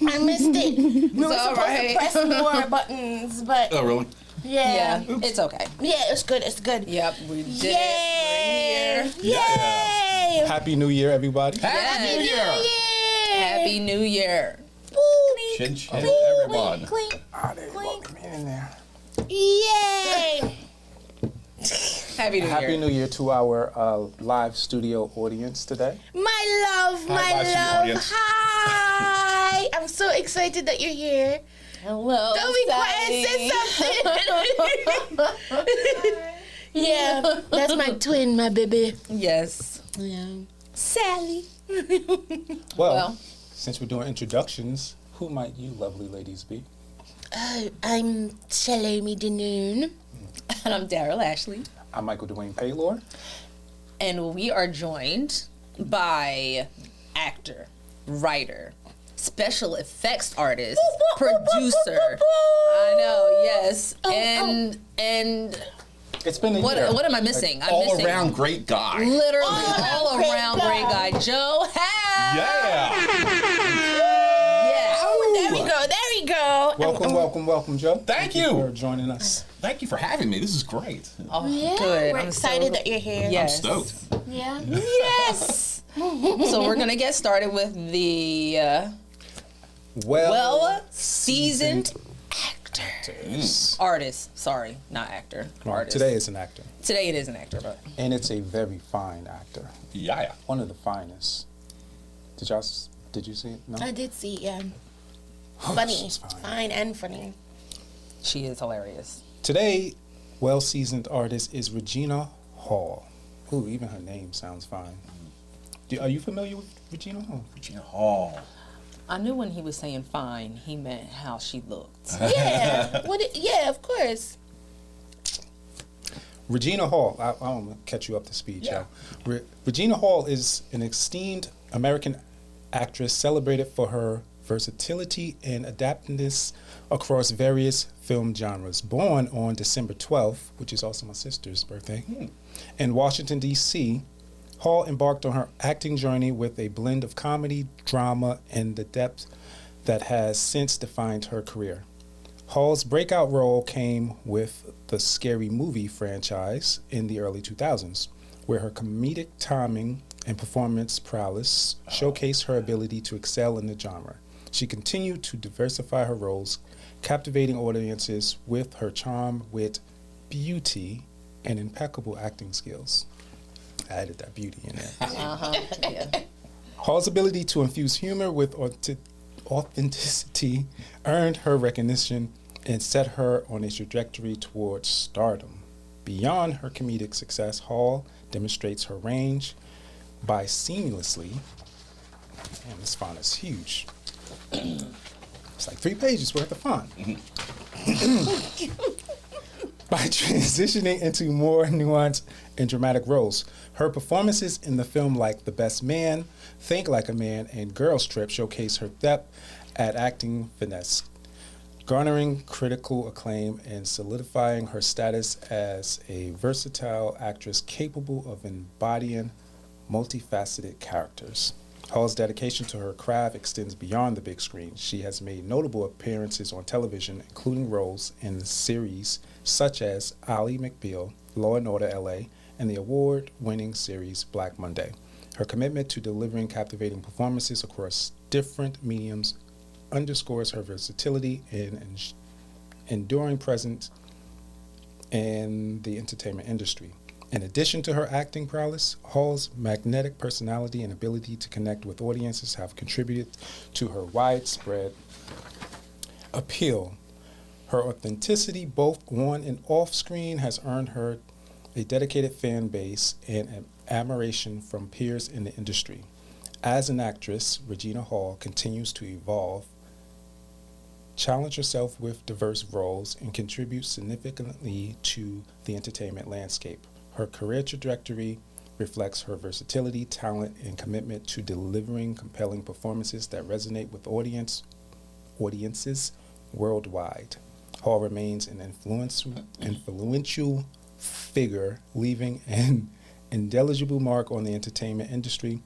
I missed it. We were supposed to press more buttons, but... Oh, really? Yeah. It's okay. Yeah, it's good. It's good. Yep, we did it. We're here. Yay! Happy New Year, everybody. Happy New Year! Happy New Year. Chin chin, everyone. Clink, Ah, they welcome me in there. yay! Happy New Year. Happy New Year to our live studio audience today. My love, my live studio love. audience. Hi! I'm so excited that you're here. Hello. Don't be quiet, say something. Yeah, that's my twin, my baby. Yes. Yeah. Sally. Well, since we're doing introductions, who might you lovely ladies be? I'm Salome Danoon. And I'm Daryl Ashley. I'm Michael Dwayne Paylor. And we are joined by actor, writer, special effects artist, producer. I know, yes. And It's been a year. what am I missing? I'm All missing around great guy. literally All all around around great great guy. Joe Hough. Yeah. Yes. There we go, there we go. Welcome, Joe. Thank for you. joining us. Thank you for having me. This is great. Oh, Yeah, good. we're I'm excited so, that you're here. Yes. I'm stoked. Yeah. Yes. So we're gonna get started with the well-seasoned artist. Sorry, not actor. Right, Artist. today is an actor, Today it is an actor, but and it's a very fine actor. Yeah. One of the finest. Did you see it? No. I did see, yeah. Oh, Funny. she's fine. Fine and funny. she is hilarious. Today, well-seasoned artist is Regina Hall. Ooh, even her name sounds fine. Are you familiar with Regina Hall? Regina Hall. I knew when he was saying fine, he meant how she looked. Yeah. Yeah, of course. Regina Hall, I'm going to catch you up to speed, Yeah. Joe. Regina Hall is an esteemed American actress celebrated for her versatility and adaptiveness across various film genres. Born on December 12th, which is also my sister's birthday, in Washington, D.C., Hall embarked on her acting journey with a blend of comedy, drama, and the depth that has since defined her career. Hall's breakout role came with the Scary Movie franchise in the early 2000s, where her comedic timing and performance prowess showcased her ability to excel in the genre. She continued to diversify her roles, captivating audiences with her charm, wit, beauty, and impeccable acting skills. I added that beauty in there. Yeah. Hall's ability to infuse humor with authenticity earned her recognition and set her on a trajectory towards stardom. Beyond her comedic success, Hall demonstrates her range by seamlessly, man, this font is huge. It's like 3 pages worth of font. By transitioning into more nuanced and dramatic roles. Her performances in the film like The Best Man, Think Like a Man, and Girls Trip showcase her depth at acting finesse, garnering critical acclaim and solidifying her status as a versatile actress capable of embodying multifaceted characters. Hall's dedication to her craft extends beyond the big screen. She has made notable appearances on television, including roles in series such as Ally McBeal, Law & Order LA, and the award-winning series Black Monday. Her commitment to delivering captivating performances across different mediums underscores her versatility and enduring presence in the entertainment industry. In addition to her acting prowess, Hall's magnetic personality and ability to connect with audiences have contributed to her widespread appeal. Her authenticity, both on and off screen, has earned her a dedicated fan base and admiration from peers in the industry. As an actress, Regina Hall continues to evolve, challenge herself with diverse roles, and contribute significantly to the entertainment landscape. Her career trajectory reflects her versatility, talent, and commitment to delivering compelling performances that resonate with audiences worldwide. Hall remains an influential figure, leaving an indelible mark on the entertainment industry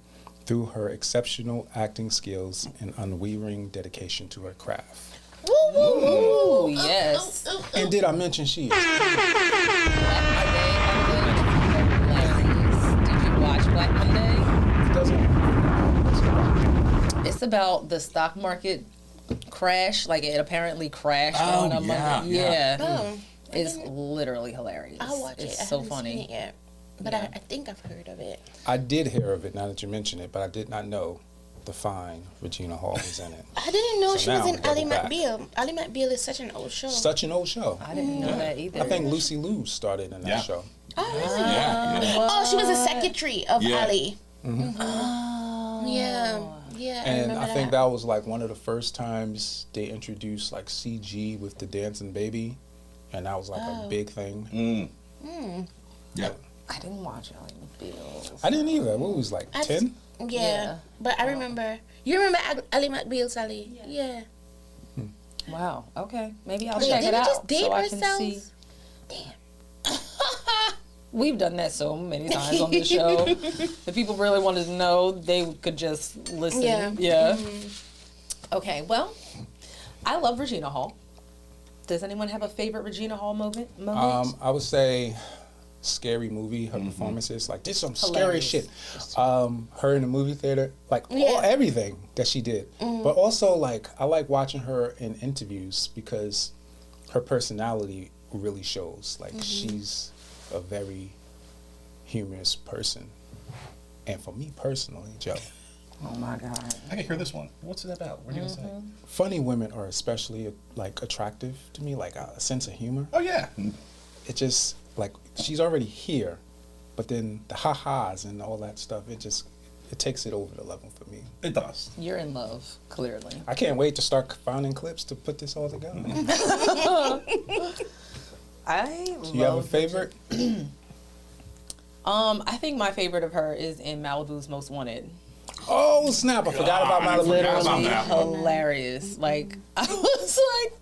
through her exceptional acting skills and unwavering dedication to her craft. Woo, woo, woo. Ooh, yes. And did I mention she is? Black Monday. Did you watch Black Monday? It's about the stock market crash. Like, it apparently crashed on a Monday. Yeah. Oh, It's literally hilarious. I'll watch it. It's I so haven't funny. seen it yet, but Yeah. I think I've heard of it. I did hear of it now that you mention it, but I did not know the fine Regina Hall was in it. I didn't know So she was now in Ally double back. McBeal. Ally McBeal is such an old show. Such an old show. I didn't know that either. I think Lucy Liu started in that Yeah. show. Oh, really? Yeah. Oh, she was a secretary of Yeah. Ally. Oh. Yeah, yeah. I And remember I think that was like one of the first times they introduced like CG with the dancing baby, and that was like a big thing. Yeah. I didn't watch Ally McBeal. I didn't either. What was it, like I just- 10? Yeah. Yeah. But I remember. You remember Ally McBeal, Sally? Yeah. Wow. Okay. Maybe I'll Wait, check did it we out just date so I can see. ourselves? Damn. We've done that so many times on this show. If people really wanted to know, they could just listen. Yeah. Okay. Well, I love Regina Hall. Does anyone have a favorite Regina Hall moment? I would say Scary Movie, her performances, like did some scary Hilarious. shit. Her in the movie theater, like Yeah. everything that she did. But also like I like watching her in interviews because her personality really shows. Like she's a very humorous person. And for me personally, Joe, Oh my God. I can hear this one. What's it about? What are you gonna say? funny women are especially like attractive to me, like a sense of humor. Oh yeah. It just like she's already here, but then the ha-has and all that stuff, it takes it over the level for me. It does. You're in love, clearly. I can't wait to start finding clips to put this all together. I Do you have a favorite? I think my favorite of her is in Malibu's Most Wanted. Oh snap! I forgot about I Malibu. forgot about Literally that one. hilarious. Like, I was like,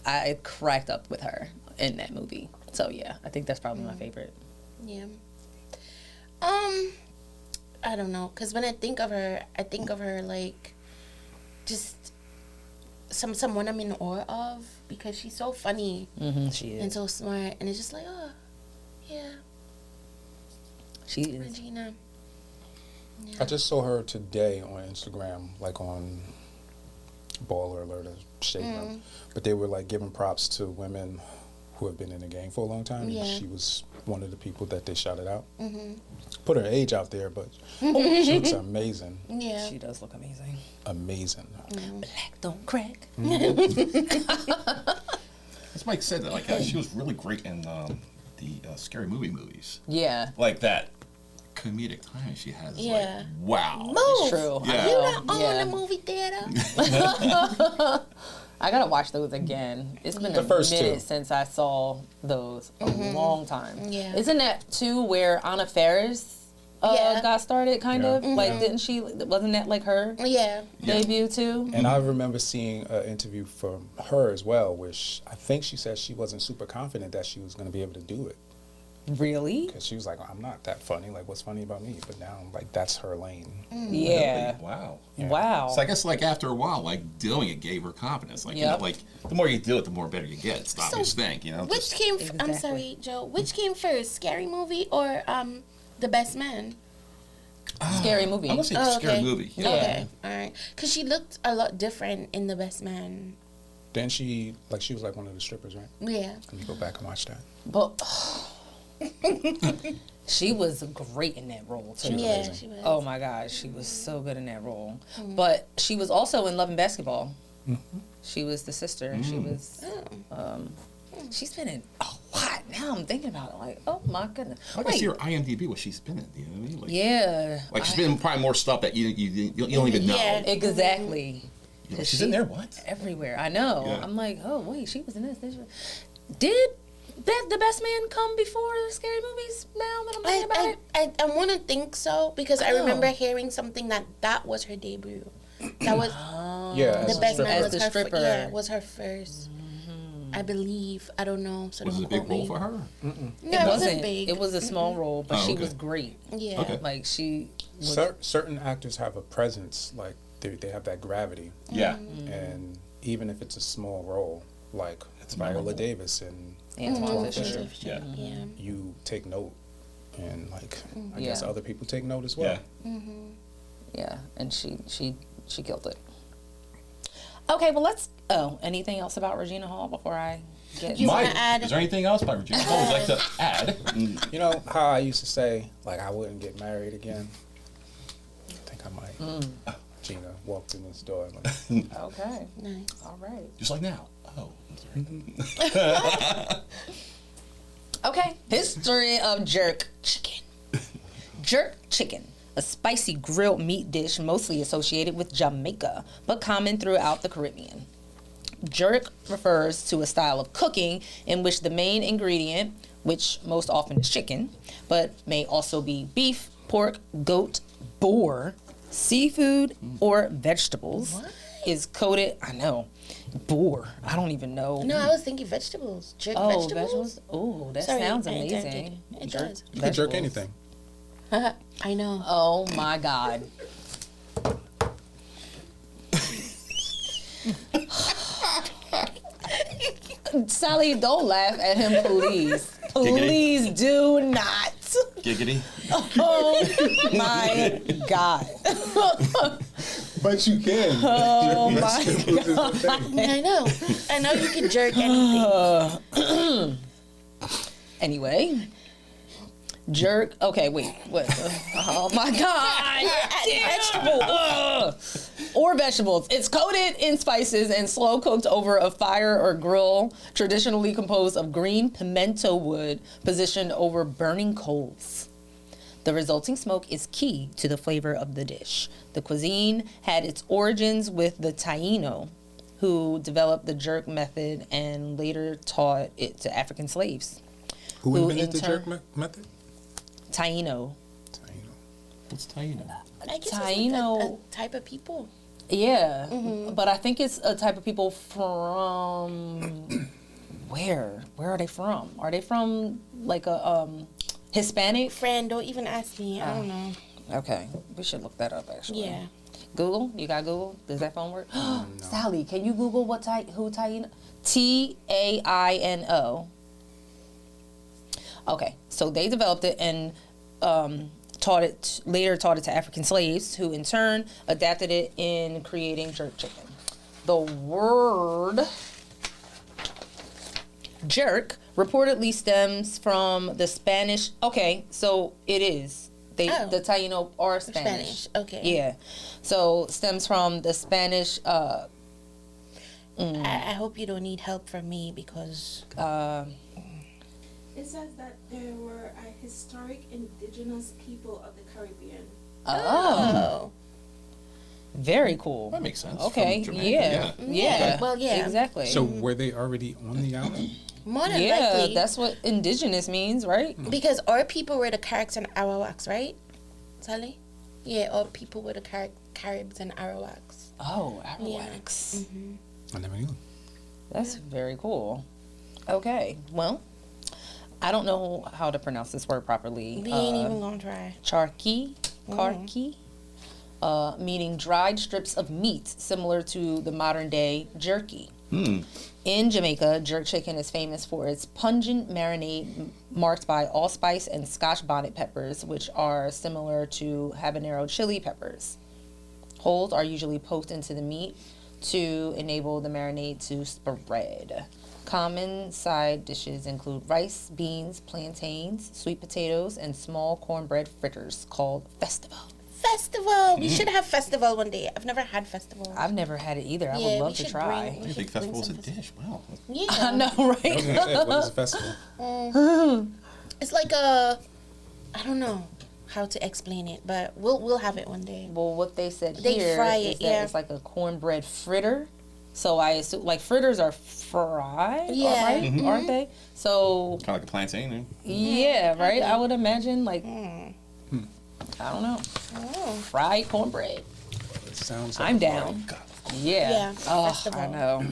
I cracked up with her in that movie. So yeah, I think that's probably my favorite. Yeah. I don't know, cause when I think of her like just someone I'm in awe of because she's so funny She and is. so smart, and it's just like, oh, yeah, She is. Regina. I just saw her today on Instagram, like on Baller Alert or Shade Room. But they were like giving props to women who have been in the game for a long time. Yeah. And she was one of the people that they shouted out. Put her age out there, but she looks amazing. Yeah. She does look amazing. Amazing. Black don't crack. As Mike said, that like she was really great in the Scary Movie movies. Yeah, Like that comedic timing she has. Is Yeah. Like, wow. Move. it's true. Yeah. I You know. not Yeah. on the movie theater. I gotta watch those again. It's been The a first minute two. since I saw those. A long time. Yeah. Isn't that too where Anna Faris Yeah. got started? Kind Yeah. of like didn't she? Wasn't that like her Yeah. debut too? And I remember seeing an interview from her as well, where I think she said she wasn't super confident that she was going to be able to do it. Really? Because she was like, I'm not that funny. Like, what's funny about me? But now, like, that's her lane. Yeah. Really? Wow. Wow. So I guess like after a while, like doing it gave her confidence. Like you know, Yep. like the more you do it, the more better you get. It's not So, just think, you know. Which Just, came? I'm Exactly. sorry, Joe. Which came first, Scary Movie or The Best Man? Scary movie. I want to say Oh, Scary okay. Movie. Yeah. Okay, all right. Cause she looked a lot different in The Best Man. Then she was like one of the strippers, right? Yeah. Let me go back and watch that. But she was great in that role too. Yeah, amazing. she was. Oh my God, she was so good in that role. But she was also in Love and Basketball. She was the sister. And she was. She's been in a lot. now I'm thinking about it, like, oh my goodness. I can see her IMDb, what she's been in. You know what I mean? Like, Yeah. like she's been in probably more stuff that you don't even know. Yeah. Exactly. You know, she's in there. What? Everywhere. I know. Yeah. I'm like, oh wait, she was in this. Did the Best Man come before the Scary Movies? Now that I'm thinking about it. I want to think so because I Oh. remember hearing something that was her debut. That was Yeah, the Best Man As was the her stripper. was her first. I believe. I don't know. So Was it a don't big quote role me. for her? No, It wasn't big. It was a small role, but Oh, she okay. was great. Yeah. Okay. Like she was. Certain actors have a presence, like they have that gravity, Yeah. and even if it's a small role, like It's Viola memorable. Davis, and Antoine Mhm. Fisher. Yeah. Yeah. you take note, and like I guess Yeah. other people take note as well. Yeah. Yeah, and she killed it. Okay, well let's. Oh, anything else about Regina Hall before I get? You Mike, wanna add- is there anything else by Regina Hall would like to add? You know how I used to say, like, I wouldn't get married again? I think I might. Gina walked in this door. Like, Okay, Nice. all right. Just like now. Oh. Okay, history of jerk chicken. Jerk chicken, a spicy grilled meat dish mostly associated with Jamaica, but common throughout the Caribbean. Jerk refers to a style of cooking in which the main ingredient, which most often is chicken, but may also be beef, pork, goat, boar, seafood, or vegetables, What? is coated. I know, boar. I don't even know. No, I was thinking vegetables. Jerk Oh, vegetables. vegetables. Oh, that Sorry, sounds I interrupted. amazing. It Jerk does. you could jerk vegetables. anything. I know. Oh my God. Sally, don't laugh at him, please. Please do not. Giggity. Oh my God. But you can. Oh Jerk my vegetables is a thing. I know. I know you can jerk anything. Anyway. Jerk. Okay, wait. What? Oh my God. Vegetables. Or vegetables. It's coated in spices and slow cooked over a fire or grill, traditionally composed of green pimento wood positioned over burning coals. The resulting smoke is key to the flavor of the dish. The cuisine had its origins with the Taino, who developed the jerk method and later taught it to African slaves. Who Who invented the in jerk turn- method? Taino. What's Taino? I guess it's Taino. like a type of people. Yeah, but I think it's a type of people from where? Where are they from? Are they from like a Hispanic? Friend, don't even ask me. I don't know. Okay, we should look that up actually. Yeah. Google? You got Google? Does that phone work? Sally, can you Google who Taino? Taino. Okay, so they developed it and later taught it to African slaves, who in turn adapted it in creating jerk chicken. The word jerk reportedly stems from the Spanish. Okay, so it is. The Taino are Spanish. Spanish. Okay. Yeah, so stems from the Spanish. I hope you don't need help from me because It says that there were historic indigenous people of the Caribbean. Oh, very cool. That makes sense. Okay, From Jamaica, yeah. Yeah, well, yeah. Exactly. So were they already on the island? more than yeah, likely. that's what indigenous means, right? Because our people were the Caribs and Arawaks, right? Sally? Yeah, our people were the Caribs and Arawaks. Oh, Arawaks. I never knew. That's very cool. Okay, well, I don't know how to pronounce this word properly. We ain't even gonna try. Charqui, karki, meaning dried strips of meat, similar to the modern day jerky. In Jamaica, jerk chicken is famous for its pungent marinade marked by allspice and Scotch bonnet peppers, which are similar to habanero chili peppers. Holes are usually poked into the meat to enable the marinade to spread. Common side dishes include rice, beans, plantains, sweet potatoes, and small cornbread fritters called festivals. Festival. We should have festival one day. I've never had festival. I've never had it either. I Yeah, would we love to should try. bring- I think festival's a dish. Wow. Yeah. I know, I was right? gonna say, what is a festival? It's like a, I don't know how to explain it, but we'll have it one day. Well, what they said They here fry is it, that yeah. it's like a cornbread fritter. So I assume, like, fritters are fried, Yeah. right? Aren't they? So, Kind of like a plantain. Eh? yeah, right? I would imagine, like, I don't know. Fried cornbread. It sounds like I'm a party. down. God. Yeah. Yeah, Oh, festival. I know.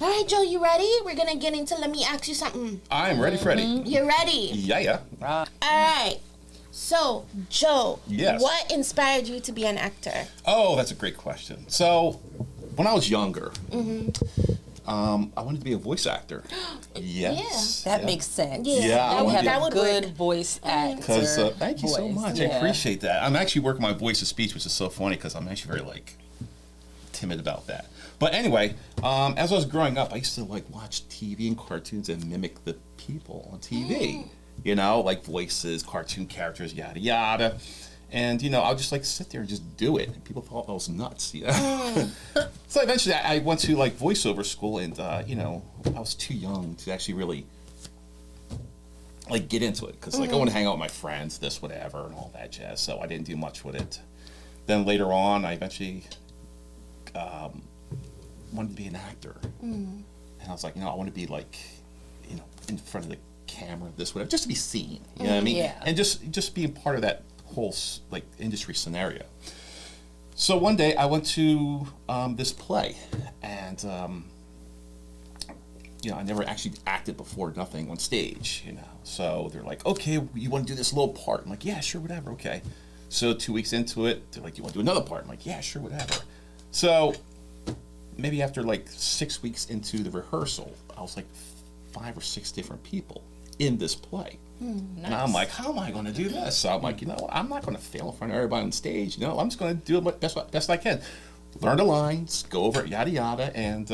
All right, Joe, you ready? We're gonna get into. Let me ask you something. I'm ready, Freddie. You ready? Yeah. Right. All right. So, Joe, Yes. what inspired you to be an actor? Oh, that's a great question. So, when I was younger, I wanted to be a voice actor. Yes. That makes sense. Yeah, Yeah, I You wanna have be- a that would good work. voice actor. Because thank you so voice. much. I Yeah. appreciate that. I'm actually working my voice of speech, which is so funny because I'm actually very like timid about that. But anyway, as I was growing up, I used to like watch TV and cartoons and mimic the people on TV. You know, like voices, cartoon characters, yada yada. And you know, I'll just like sit there and just do it. And people thought I was nuts. You know. So eventually, I went to like voiceover school, and you know, I was too young to actually really like get into it because like I want to hang out with my friends, this, whatever, and all that jazz. So I didn't do much with it. Then later on, I eventually wanted to be an actor, and I was like, you know, I want to be like, you know, in front of the camera, this, whatever, just to be seen. You know what I mean? Yeah. And just being part of that whole like industry scenario. So one day I went to this play, and you know, I never actually acted before, nothing on stage, you know. So they're like, okay, you want to do this little part? I'm like, yeah, sure, whatever, okay. So 2 weeks into it, they're like, you want to do another part? I'm like, yeah, sure, whatever. So maybe after like 6 weeks into the rehearsal, I was like 5 or 6 different people in this play. And I'm like, how am I going to do this? So I'm like, you know what? I'm not going to fail in front of everybody on stage. You know, I'm just going to do it best I can. Learn the lines, go over it, yada yada. And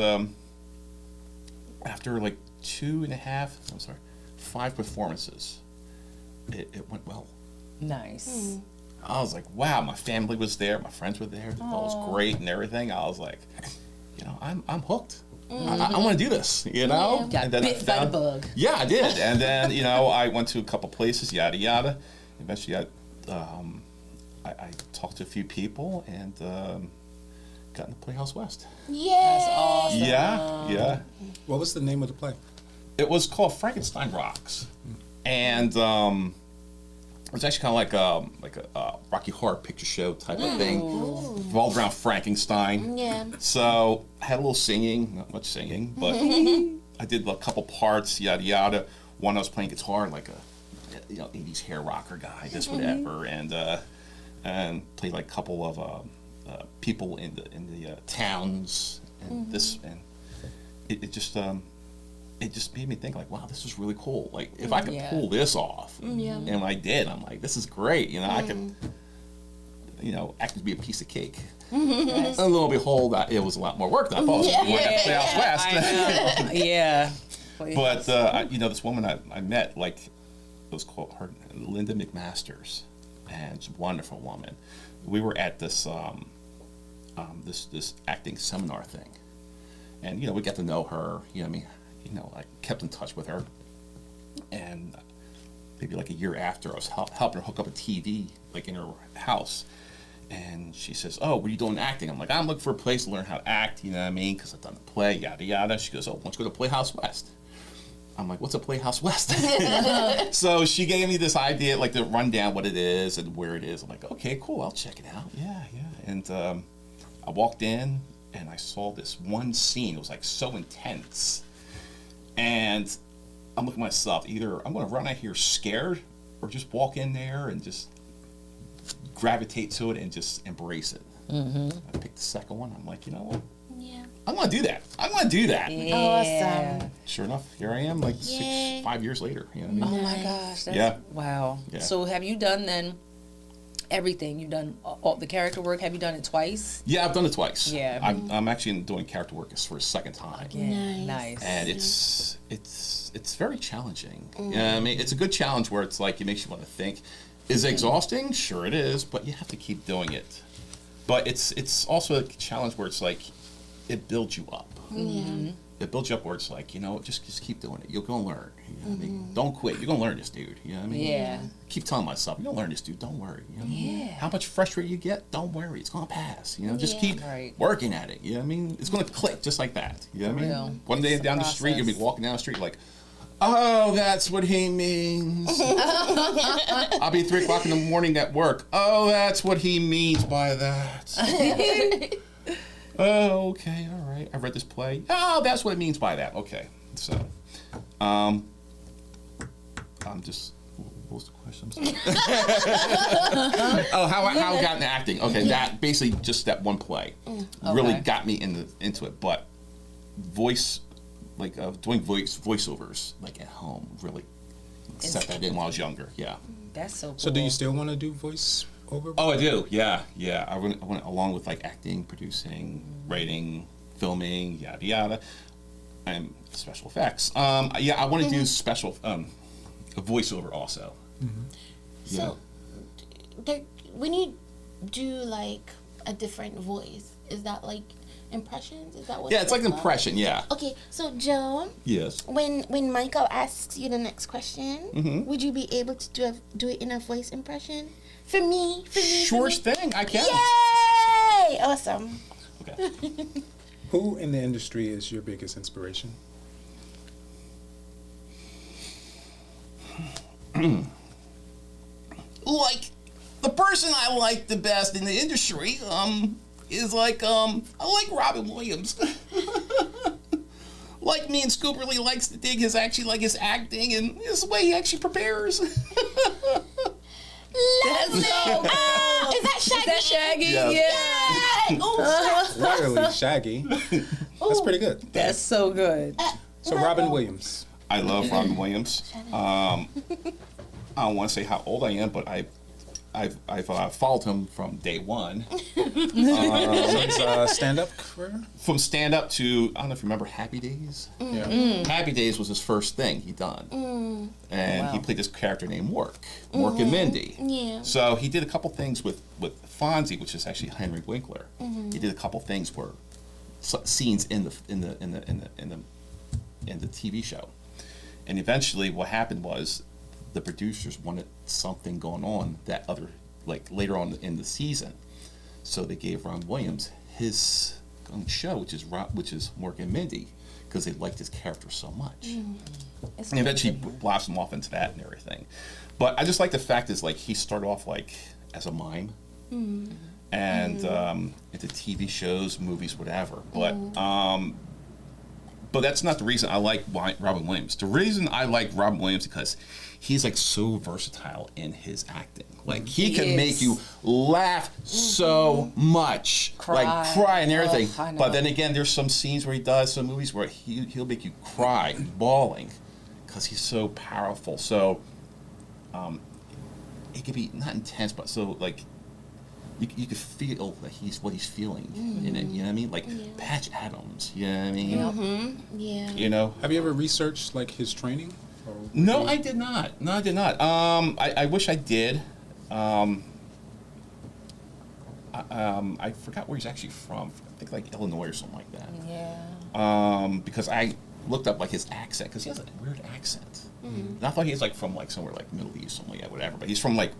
after like 5 performances, it went well. Nice. I was like, wow, my family was there, my friends were there. It was great and everything. I was like, you know, I'm hooked. I want to do this, you know? Got And then bit by the bug. Yeah, I did. And then, you know, I went to a couple places, yada, yada. Eventually, I talked to a few people and got into Playhouse West. Yeah. That's awesome. Yeah. What was the name of the play? It was called Frankenstein Rocks. And it was actually kind of like a Rocky Horror Picture Show type of thing, revolved around Frankenstein. Yeah. So I had a little singing, not much singing, but I did a couple parts, yada yada. One I was playing guitar, like a 80s hair rocker guy, this whatever, and played like a couple of people in the towns, and this, and it just made me think like, wow, this is really cool. Like if I could Yeah. pull this off, and I did, I'm like, this is great. You know, I could, you know, acting to be a piece of cake. And lo and behold, it was a lot more work than I thought. It was when I got to Playhouse West. I know. Yeah. But you know, this woman I met, like, it was called her Linda McMasters, and she's a wonderful woman. We were at this this acting seminar thing, and you know, we got to know her. You know, what I mean, you know, I kept in touch with her, and maybe like a year after, I was helping her hook up a TV, like in her house. And she says, "Oh, what are you doing acting?" I'm like, "I'm looking for a place to learn how to act." You know what I mean? Because I've done the play, yada yada. She goes, "Oh, why don't you go to Playhouse West?" I'm like, "What's a Playhouse West?" So she gave me this idea, like to run down what it is and where it is. I'm like, "Okay, cool, I'll check it out." Yeah. And I walked in and I saw this one scene. It was like so intense, and I'm looking at myself. Either I'm going to run out here scared, or just walk in there and just gravitate to it and just embrace it. I picked the second one. I'm like, you know what? Yeah. I'm gonna do that. I'm gonna do that. Awesome. Sure enough, here I am, like Yay. 5 years later. You know what I mean? Oh my gosh. That's, Yeah. Wow. Yeah. So have you done then everything? You've done all the character work. Have you done it twice? Yeah, I've done it twice. Yeah. I'm actually doing character work for a second time. Yeah. Nice. And it's very challenging. Yeah, I mean, it's a good challenge where it's like it makes you want to think. Is it exhausting? Sure it is, but you have to keep doing it. But it's also a challenge where it's like, it builds you up. Yeah. It builds you up where it's like, just keep doing it. You're going to learn. You know what I mean? Don't quit. You're going to learn this, dude. You know what I mean? Yeah. Keep telling myself, you're going to learn this, dude. Don't worry. You know what I mean? Yeah. How much frustrated you get, don't worry. It's going to pass. Just Yeah. keep Right. working at it. You know what I mean? It's going to click just like that. You know what I mean? Real. One day It's a down the street, you'll be process. walking down the street like, oh, that's what he means. I'll be 3 o'clock in the morning at work. Oh, that's what he means by that. Oh, okay, all right. I read this play. Oh, that's what it means by that. Okay, so, I'm just. What was the question? I'm sorry. Oh, how I got into acting. Okay, that basically just that one play really Okay. got me into it. But voice, like doing voiceovers, like at home, really set that in while I was younger. Yeah. That's so cool. So do you still want to do voice over? Oh, I do. Yeah. I went along with like acting, producing, writing, filming, yada yada, and special effects. Yeah, I want to do special a voiceover also. So, when you do like a different voice, is that like impressions? Is that what? Yeah, it's like an called? impression. Yeah. Okay, so Joe, Yes. when Michael asks you the next question, Mm-hmm. would you be able to do it in a voice impression? For me. Sure thing. I can. Yay! Awesome. Okay. Who in the industry is your biggest inspiration? Like the person I like the best in the industry is like I like Robin Williams. Like me and Scoop really likes to dig his acting and his way he actually prepares. That's so cool. Is that Shaggy? Is that Shaggy? Yeah. Yeah. Oh, Really, Shaggy. That's pretty good. That's so good. So Robin Williams. I love Robin Williams. I don't want to say how old I am, but I've followed him from day one. So his stand-up career. From stand up to, I don't know if you remember Happy Days. Yeah. Happy Days was his first thing he done. And he Wow. played this character named Mork and Mindy. Yeah. So he did a couple things with Fonzie, which is actually Henry Winkler. He did a couple things where scenes in the TV show. And eventually what happened was the producers wanted something going on that other, like later on in the season. So they gave Ron Williams his own show, which is Mork and Mindy, because they liked his character so much. It's And eventually blossomed off into that and everything. But I just like the fact is like he started off like as a mime. And into TV shows, movies, whatever. But that's not the reason I like Robin Williams. The reason I like Robin Williams is because he's like so versatile in his acting. Like he can is. make you laugh so much, Cry. like cry and everything. Oh, I know. But then again, there's some scenes where he does some movies where he'll make you cry, bawling, because he's so powerful. So it could be not intense, but so like. You could feel that what he's feeling in it, you know what I mean? Like Patch Adams, you know what I mean? Yeah. You know? Have you ever researched like his training? Or No, I did not. I wish I did. I forgot where he's actually from. I think like Illinois or something like that. Yeah. Because I looked up like his accent, because he has a weird accent. And I thought he was like from like somewhere like Middle East, something like that, whatever. But he's from like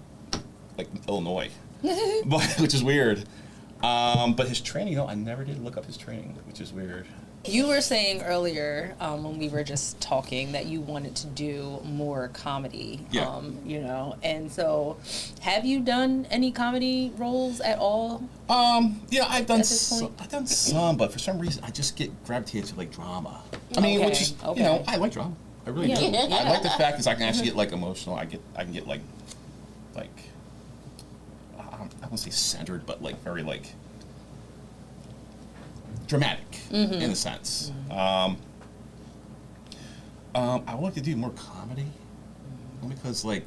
Illinois. Which is weird. But his training, I never did look up his training, which is weird. You were saying earlier when we were just talking that you wanted to do more comedy. Yeah. And so have you done any comedy roles at all? Yeah, I've done At this point? I've done some, but for some reason I just get gravitated to like drama. I mean, which is Okay. I like drama. I really do. Yeah. I like the fact is I can actually get like emotional. I can get like I won't say centered, but like very like dramatic in a sense. I would like to do more comedy because like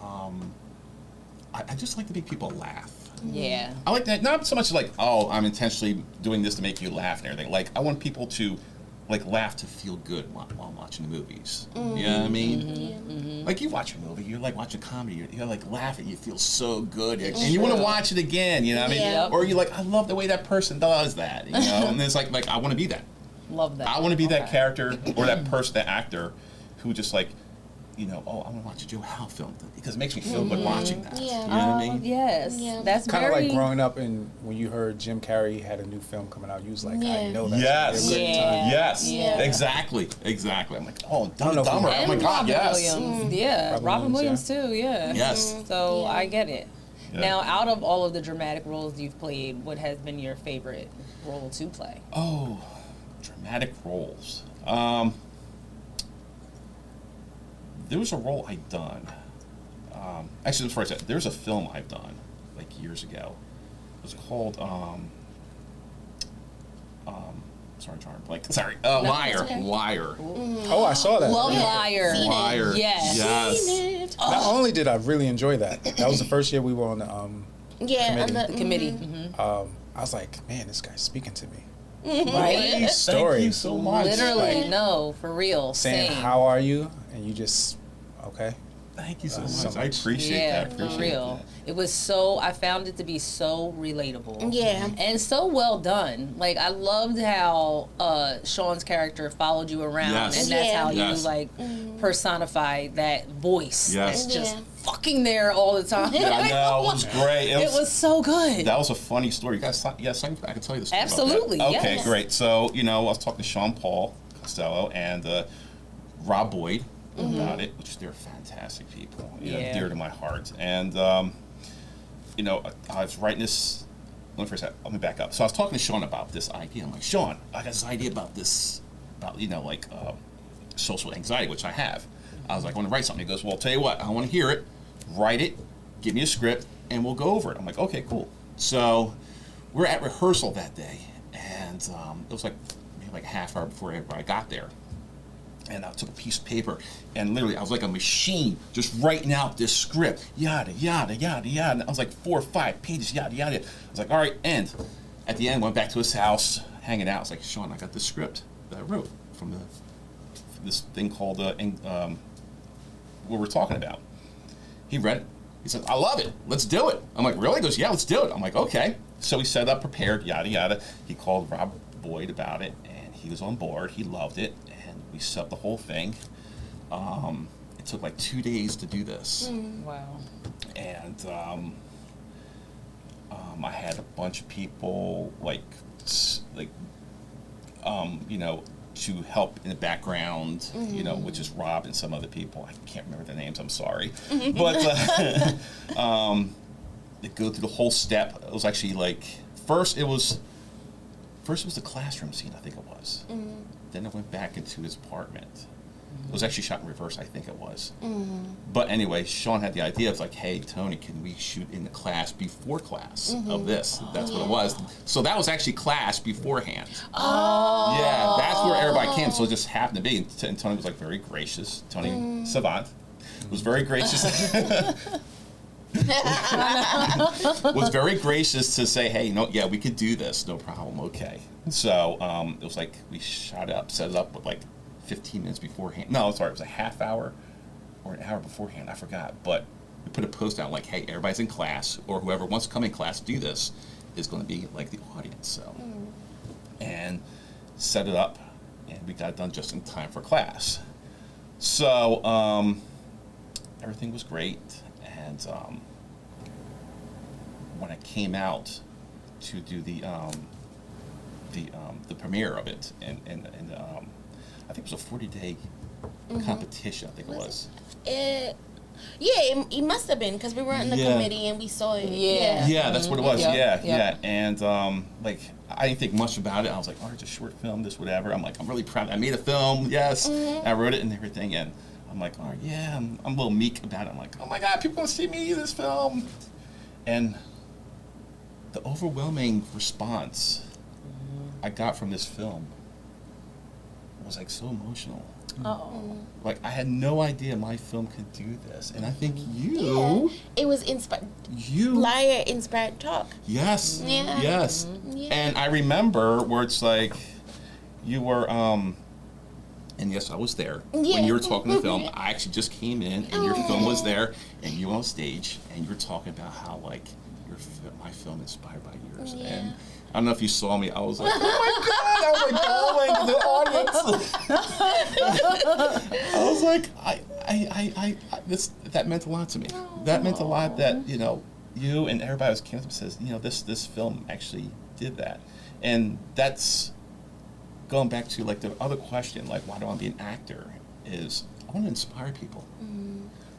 I just like to make people laugh. Yeah. I like that not so much like, oh, I'm intentionally doing this to make you laugh and everything. Like I want people to like laugh to feel good while I'm watching the movies. You know what I mean? Like you watch a movie, you're like watching a comedy, you're like laughing, you feel so good, and you want to watch it again. You know what I mean? Yeah. Or you're like, I love the way that person does that. You know, and it's like I want to be that. Love that. I want to be that character or that person, that actor, who just like, you know, oh, I want to watch a Joe Hough film because it makes me feel good watching that. Yeah. You know what I mean? Yes. Yeah. That's Kind of very like growing up and when you heard Jim Carrey had a new film coming out, you was like, I Yeah. know that's Yes. gonna be a great Yeah. time. Yes. Yeah. Exactly. I'm like, oh, Dumb know and if we- Dumber. Oh my and God, Robin yes. Williams. Yeah, Robin Robin Williams, Williams too. Yeah. Yes. So Yeah. I get it. Yeah. Now, out of all of the dramatic roles you've played, what has been your favorite role to play? Oh, dramatic roles. There was a role I'd done. Actually, before I said, there's a film I've done like years ago. It was called sorry, I'm trying to blank. Sorry, Liar. okay. Liar. Oh, I saw that. Love Yeah. Liar. Seen it. Liar. Yes. Yes. Not only did I really enjoy that, that was the first year we were on the Yeah, Committee. on The committee. Mm-hmm. I was like, man, this guy's speaking to me. Right? Story. Thank you so much. Literally, Like- no, for real. Saying, Same. how are you? And you just, okay. Thank you so much. so I much. appreciate Yeah, that. for Appreciate real. that. It was so, I found it to be so relatable. Yeah. And so well done. Like, I loved how Sean's character followed you around, Yes. and that's Yeah. how Yes. you, like, personified that voice. Yes. That's just Yeah. fucking there all the time. Yeah, I know. It was great. It was so good. That was a funny story. You guys, yes, I can tell you the story. about that. Absolutely, Okay, yes. great. So, you know, I was talking to Sean Paul Costello and Rob Boyd about it, which they're fantastic people. You know, Yeah. dear to my heart. And, you know, I was writing this. Let me back up. So I was talking to Sean about this idea. I'm like, Sean, I got this idea about this, about, you know, like social anxiety, which I have. I was like, I want to write something. He goes, well, I'll tell you what, I want to hear it, write it, give me a script, and we'll go over it. I'm like, okay, cool. So we're at rehearsal that day, and it was like maybe like a half hour before everybody got there. And I took a piece of paper, and literally I was like a machine just writing out this script, yada, yada, yada, yada. And I was like 4 or 5 pages, yada, yada. I was like, all right, end. At the end, went back to his house, hanging out. I was like, Sean, I got this script that I wrote from this thing called what we're talking about. He read it. He said, I love it. Let's do it. I'm like, really? He goes, yeah, let's do it. I'm like, okay. So we set up, prepared, yada, yada. He called Rob Boyd about it, and he was on board. He loved it, and we set up the whole thing. It took like 2 days to do this. Wow. And I had a bunch of people, you know, to help in the background, you know, which is Rob and some other people. I can't remember their names, I'm sorry. But they go through the whole step. It was actually like, first it was the classroom scene, I think it was. Then it went back into his apartment. It was actually shot in reverse, I think it was. But anyway, Sean had the idea of like, hey, Tony, can we shoot in the class before class of this? That's what it was. So that was actually class beforehand. Oh. Yeah, that's where everybody came. So it just happened to be. And Tony was like very gracious. Tony Savant was very gracious. Was very gracious to say, hey, you know, yeah, we could do this, no problem, okay. So it was like we shot it up, set it up with like 15 minutes beforehand. No, sorry, it was a half hour or an hour beforehand, I forgot. But we put a post out like, hey, everybody's in class, or whoever wants to come in class do this is going to be like the audience. So, and set it up, and we got it done just in time for class. So everything was great, and when I came out to do the premiere of it, and I think it was a 40-day competition. I think it was. It must have been because we were in the Yeah. committee and we saw it. Yeah. Yeah, that's what it was. Yep, Yeah, yep. yeah. And like, I didn't think much about it. I was like, oh, it's a short film, this, whatever. I'm like, I'm really proud. I made a film. Yes, I wrote it and everything. And I'm like, oh yeah, I'm a little meek about it. I'm like, oh my God, people want to see me in this film. And the overwhelming response I got from this film was like so emotional. Oh. Like, I had no idea my film could do this. And I think you, It was inspired. you, Liar inspired talk. yes, Yeah. yes. Yeah. And I remember where it's like, you were, and yes, I was there Yeah. when you were talking the film. I actually just came in, and your film was there, and you were on stage, and you were talking about how like my film inspired by yours. Yeah. And I don't know if you saw me. I was like, oh my god! I was like bawling in the audience. I was like, that meant a lot to me. That meant a lot. That you and everybody was came up and says, this film actually did that, and that's going back to like the other question, like why do I want to be an actor? Is I want to inspire people.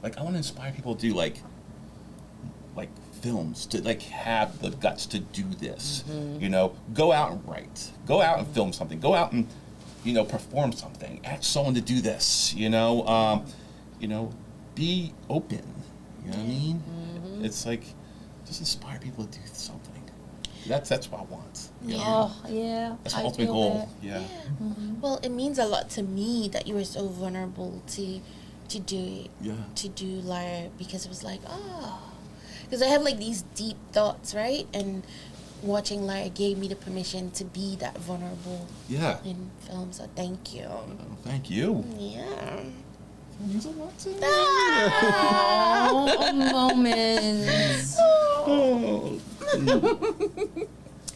Like I want to inspire people to do like films, to like have the guts to do this. Go out and write. Go out and film something. Go out and perform something. Ask someone to do this. Be open. You know what I mean? It's like just inspire people to do something. That's what I want. Oh, yeah. That's my I ultimate feel goal. that. Yeah. Well, it means a lot to me that you were so vulnerable to do it. Yeah. To do Lyre, because it was like, because I have like these deep thoughts, right? And watching Lyre gave me the permission to be that vulnerable Yeah. in film. So thank you. Oh, thank you. Yeah. It means a lot to me. Oh, moments. Oh.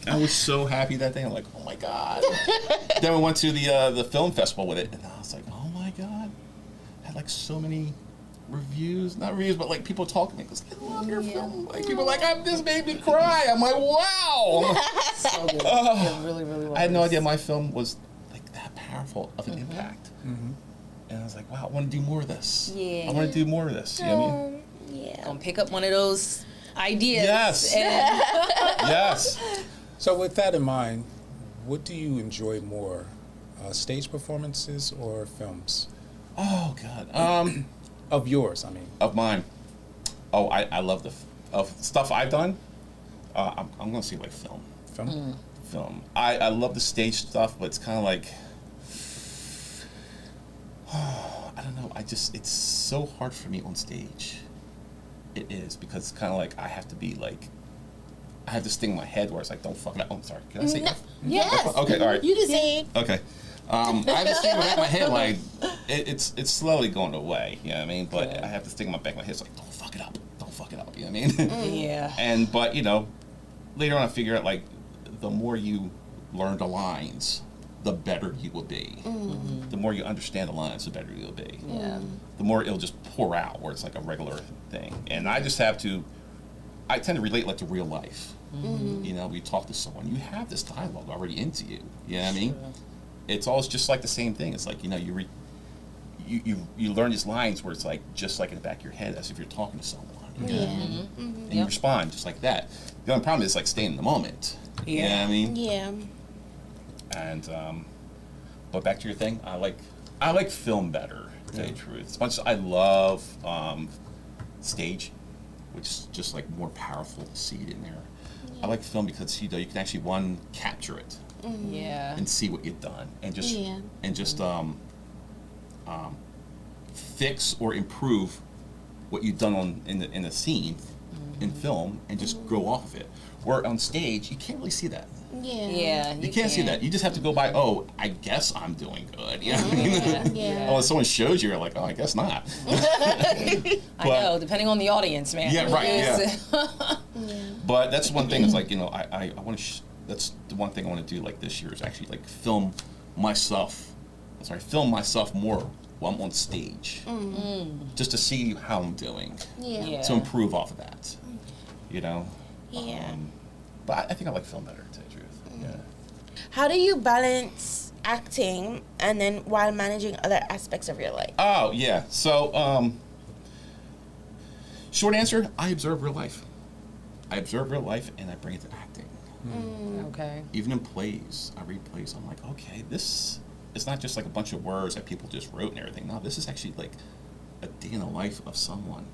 I was so happy that day. I'm like, oh my god. Then we went to the film festival with it, and I was like, oh my god. I had like so many reviews, not reviews, but like people talking to me because I love your film. Like people are like, this made me cry. I'm like, wow. So good. It really, really was. I had no idea my film was like that powerful of an impact. And I was like, wow, I want to do more of this. Yeah. I want to do more of this. You know what I mean? Yeah. Gonna pick up one of those ideas. Yes. And Yes. So with that in mind, what do you enjoy more, stage performances or films? Oh God. Of yours, I mean. Of mine. Oh, I love of stuff I've done. I'm gonna say like film. Film? Film. I love the stage stuff, but it's kind of like I don't know. It's so hard for me on stage. It is because it's kind of like I have to be like I have this thing in my head where it's like don't fuck it up. Oh, I'm sorry. Can I say that? Yes. Okay. All right. You can say it. Okay. I have this thing in the back of my head, like, it's slowly going away, you know what I mean? But I have this thing in my back of my head, it's like, don't fuck it up, you know what I mean? yeah. But, later on I figure out, like, the more you learn the lines, the better you will be. The more you understand the lines, the better you will be. Yeah. The more it'll just pour out, where it's like a regular thing. And I just have to, I tend to relate like to real life. You talk to someone, you have this dialogue already into you, you know what I mean? It's always just like the same thing. It's like, you learn these lines where it's like just like in the back of your head as if you're talking to someone. Yeah. And you respond just like that. The only problem is like staying in the moment. You know what I mean? Yeah. And but back to your thing, I like film better, to tell you the truth. As much as I love stage, which is just like more powerful to see it in there. I like film because you can actually capture it. Yeah. And see what you've done, and just fix or improve what you've done in the scene in film, and just grow off of it. Where on stage, you can't really see that. Yeah. Yeah. You can't see that. You just have to go by. Oh, I guess I'm doing good. You know what I mean? Yeah. Oh, when someone shows you, you're like, oh, I guess not. I know, depending on the audience, man. Yeah, right. Yeah. But that's one thing. Is like I want to. That's the one thing I want to do like this year is actually like film myself more while I'm on stage, just to see how I'm doing, Yeah. to improve off of that, Yeah. But I think I like film better, to tell you the truth. Yeah. How do you balance acting and then while managing other aspects of your life? Oh yeah. So short answer: I observe real life. I observe real life and I bring it to acting. Okay. Even in plays, I read plays. I'm like, okay, this is not just like a bunch of words that people just wrote and everything. No, this is actually like a day in the life of someone,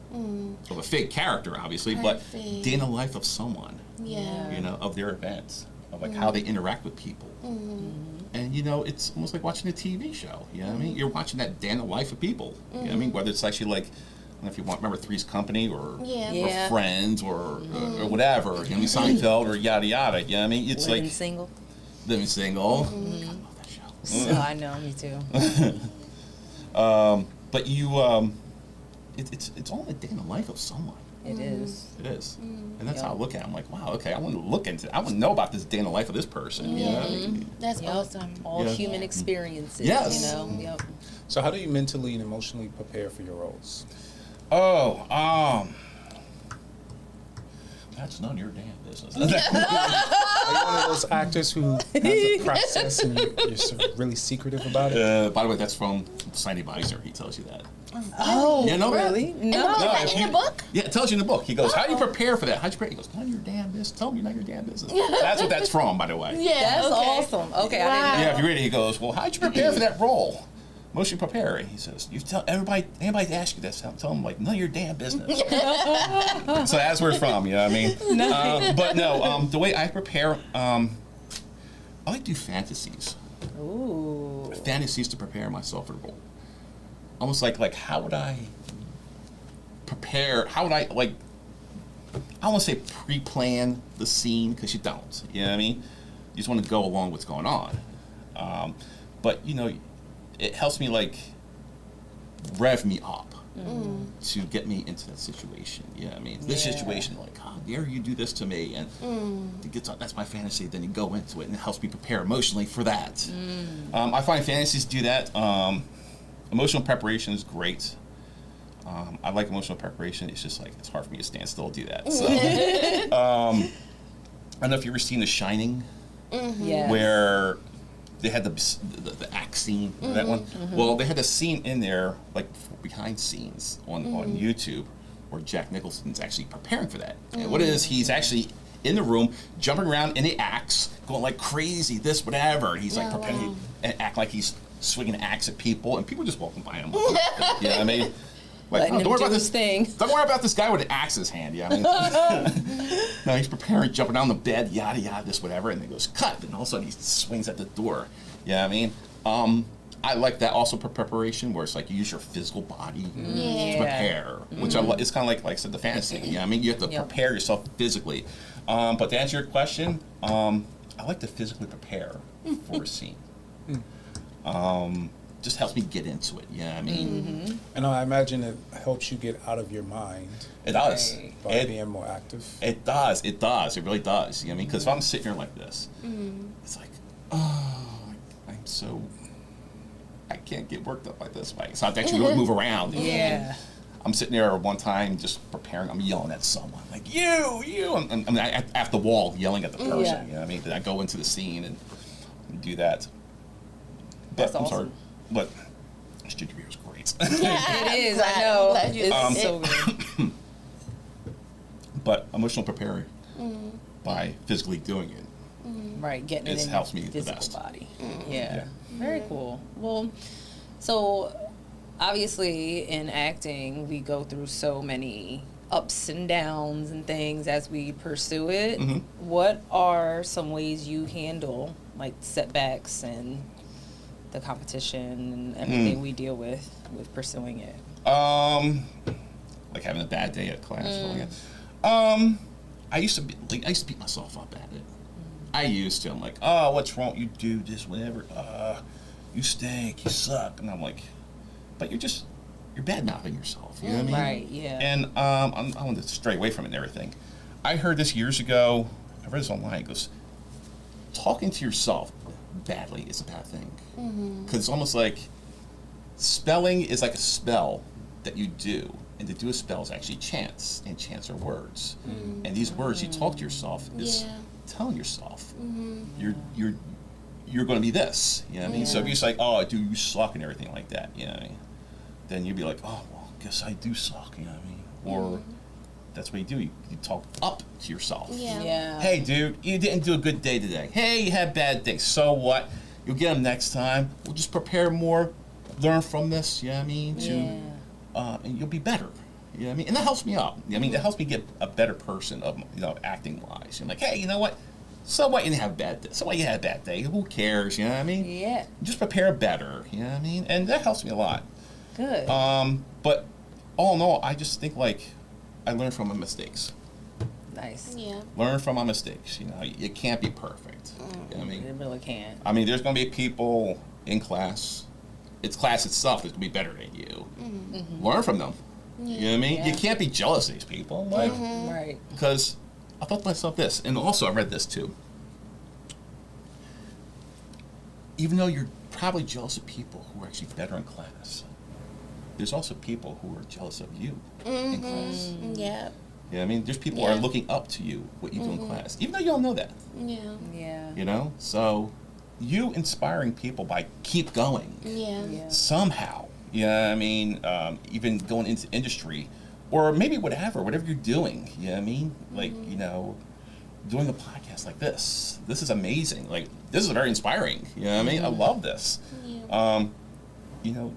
of a fake character, obviously, but Perfect. day in the life of someone. Yeah. Of their events, of like how they interact with people. And it's almost like watching a TV show. You know what I mean? You're watching that day in the life of people. You know what I mean? Whether it's actually like, I don't know if you remember Three's Company or Yeah. or Friends or whatever. You know what I mean? Seinfeld or yada yada. You know what I mean? It's Living like single. Living Single. God, I love that show. I know, me too. But it's all a day in the life of someone. It is. It is, and that's Yep. how I look at it. I'm like, wow, okay, I want to look into it. I want to know about this day in the life of this person. You know? That's Yep. awesome. All Yeah. human experiences. Yes. You know. Yep. So how do you mentally and emotionally prepare for your roles? Oh, that's none of your damn business. Are you one of those actors who has a process and you're really secretive about it? By the way, that's from Signy Beiser. He tells you that. Oh, You know that? really? In the, No. is that if in you- the book? Yeah, it tells you in the book. He goes, how do you prepare for that? How'd you prepare? He goes, none of your damn business. Tell me none of your damn business. That's what that's from, by the way. Yeah. That's okay. awesome. Okay, I Wow. didn't know. Yeah, if you read it, he goes, well, how'd you prepare for that role? Emotionally prepare. He says, you tell anybody ask you that, tell them like none of your damn business. So that's where it's from. You know what I mean? Nice. But no, the way I prepare, I like to do fantasies. Ooh. Fantasies to prepare myself for the role. Almost like how would I prepare? How would I like? I don't want to say pre-plan the scene because you don't. You know what I mean? You just want to go along with what's going on. But you know, it helps me like rev me up to get me into that situation. You know what I mean? This Yeah. situation, like, how dare you do this to me? And it gets that's my fantasy. Then you go into it, and it helps me prepare emotionally for that. I find fantasies do that. Emotional preparation is great. I like emotional preparation. It's just like it's hard for me to stand still and do that. So, I don't know if you've ever seen The Shining, Yeah. where they had the axe scene. That one. Well, they had a scene in there, like behind scenes on YouTube, where Jack Nicholson's actually preparing for that. And what it is, he's actually in the room, jumping around in the axe, going like crazy, this, whatever. He's like preparing and act like he's swinging an axe at people, and people just walking by him. You know what I mean? Like, Letting him don't worry do about his this thing. Don't worry about this guy with an axe in his hand. Yeah, I mean, no, he's preparing, jumping down the bed, yada yada, this whatever, and then he goes cut, and all of a sudden he swings at the door. Yeah, I mean, I like that also for preparation, where it's like you use your physical body to Yeah. prepare, which it's kind of like I said, the fantasy. Yeah, I mean, you have to Yep. prepare yourself physically. But to answer your question, I like to physically prepare for a scene. Just helps me get into it. Yeah, I mean, And I imagine it helps you get out of your mind it does. Right. by It, being more active. it does. It does. It really does. You know what I mean? Because if I'm sitting here like this, it's like, oh, I'm so, I can't get worked up like this. Like, so I have to actually really move around. Yeah. I'm sitting there one time just preparing. I'm yelling at someone like you. I'm at the wall yelling at the person. Yeah. You know what I mean? Then I go into the scene and do that. That's I'm sorry, awesome. but ginger beer is great. It is, I know. Glad you It's said so it. good. But emotional preparing by physically doing it. Right, getting it It in helps your me the physical best. body. Yeah. Yeah. Very cool. Well, so obviously in acting, we go through so many ups and downs and things as we pursue it. What are some ways you handle like setbacks and the competition and everything we deal with pursuing it? Like having a bad day at class. Or like I used to beat myself up at it. I used to. I'm like, oh, what's wrong? You do this, whatever. You stink. You suck. And I'm like, but you're bad mouthing yourself. You know what I mean? Right, yeah. And I want to stray away from it and everything. I heard this years ago. I read this online. It goes, talking to yourself badly is a bad thing. Because it's almost like spelling is like a spell that you do. And to do a spell is actually chants, and chants are words. And these words you talk to yourself is telling yourself you're going to be this. You know what I mean? So if you're just like, oh, dude, you suck and everything like that, you know what I mean? Then you'd be like, oh, well, guess I do suck. You know what I mean? Or that's what you do. You talk up to yourself. Yeah. Hey, dude, you didn't do a good day today. Hey, you had bad days. So what? You'll get them next time. We'll just prepare more, learn from this. You know what I mean? And you'll be better. You know what I mean? And that helps me up. I mean, it helps me get a better person of acting wise. You're like, hey, you know what? So what? You didn't have a bad day. So what? You had a bad day. Who cares? You know what I mean? Yeah. Just prepare better. You know what I mean? And that helps me a lot. Good. But all in all, I just think like I learn from my mistakes. Nice. Yeah. Learn from my mistakes. You know, you can't be perfect. You know what I mean? It really can't. I mean, there's going to be people in class, it's class itself that's going to be better than you. Learn from them. You know what I mean? Yeah. You can't be jealous of these people. Like, Right. because I thought to myself this, and also I read this too. Even though you're probably jealous of people who are actually better in class, there's also people who are jealous of you in class. Yeah. You know what I mean? There's people who Yeah. are looking up to you, what you do in class, even though you don't know that. Yeah. Yeah. You know? So, you inspiring people by keep going. Yeah. Yeah. Somehow. You know what I mean? Even going into industry, or maybe whatever you're doing. You know what I mean? Like, you know, doing a podcast like this. This is amazing. Like, this is very inspiring. You know what I mean? I love this. Yeah. You know,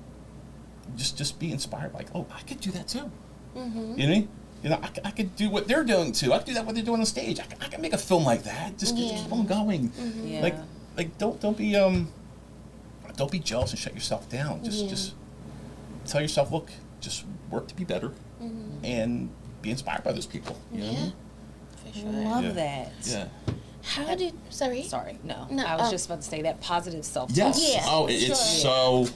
just be inspired. Like, oh, I could do that too. Mm-hmm. You know what I mean? You know, I could do what they're doing too. I could do that what they're doing on stage. I can make a film like that. Just Yeah. keep on going. Yeah. Like don't be jealous and shut yourself down. Just tell yourself, look, just work to be better and be inspired by those people. You know what I Yeah. mean? For sure. Love Yeah. that. Yeah. How did? Sorry. Sorry, no. No, I was just about to say that positive self-talk. Yes. Yeah, Oh, it's sure.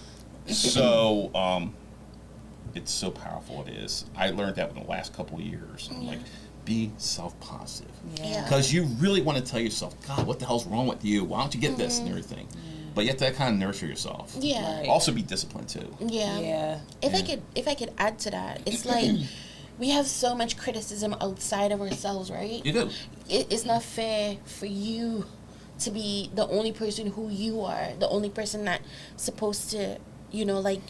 it's so powerful. It is. I learned that in the last couple of years. I'm like, be self-positive. Yeah. Because you really want to tell yourself, God, what the hell's wrong with you? Why don't you get this and everything? But you have to kind of nurture yourself. Yeah. Right. Also be disciplined too. Yeah. Yeah. If I could add to that, it's like we have so much criticism outside of ourselves, right? You do. It's not fair for you to be the only person who you are, the only person that's supposed to, you know, like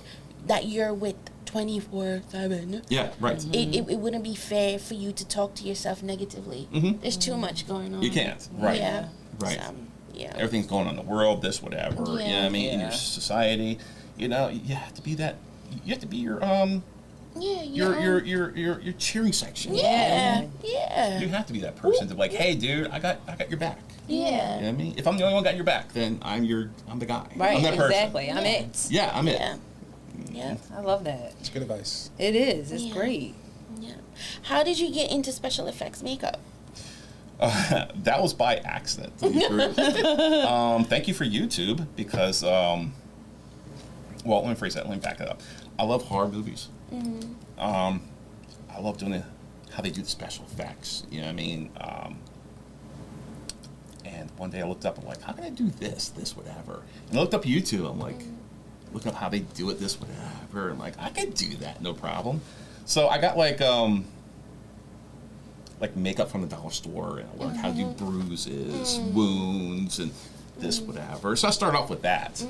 that you're with 24/7. Yeah, right. It wouldn't be fair for you to talk to yourself negatively. There's too much going on. You can't. Right. Yeah. Right. So, yeah. Everything's going on in the world, this, whatever. You know what I mean? In your Yeah. society. You know, you have to be that. You have to be your Yeah. your cheering section. Yeah. You Yeah. have to be that person to be like, hey, dude, I got your back. You know Yeah. what I mean? If I'm the only one got your back, then I'm the guy. Right, I'm that person. exactly. I'm it. Yeah, I'm it. Yeah. Yeah. I love that. It's good advice. It is. It's Yeah. great. Yeah. How did you get into special effects makeup? That was by accident. To be true. Thank you for YouTube because, well, let me phrase that. Let me back that up. I love horror movies. I love doing how they do the special effects. You know what I mean? And one day I looked up. I'm like, how can I do this, whatever? And I looked up YouTube. I'm like, looking up how they do it, this, whatever. And like, I could do that, no problem. So I got like makeup from the dollar store, and I learned how to do bruises, wounds, and this, whatever. So I started off with that,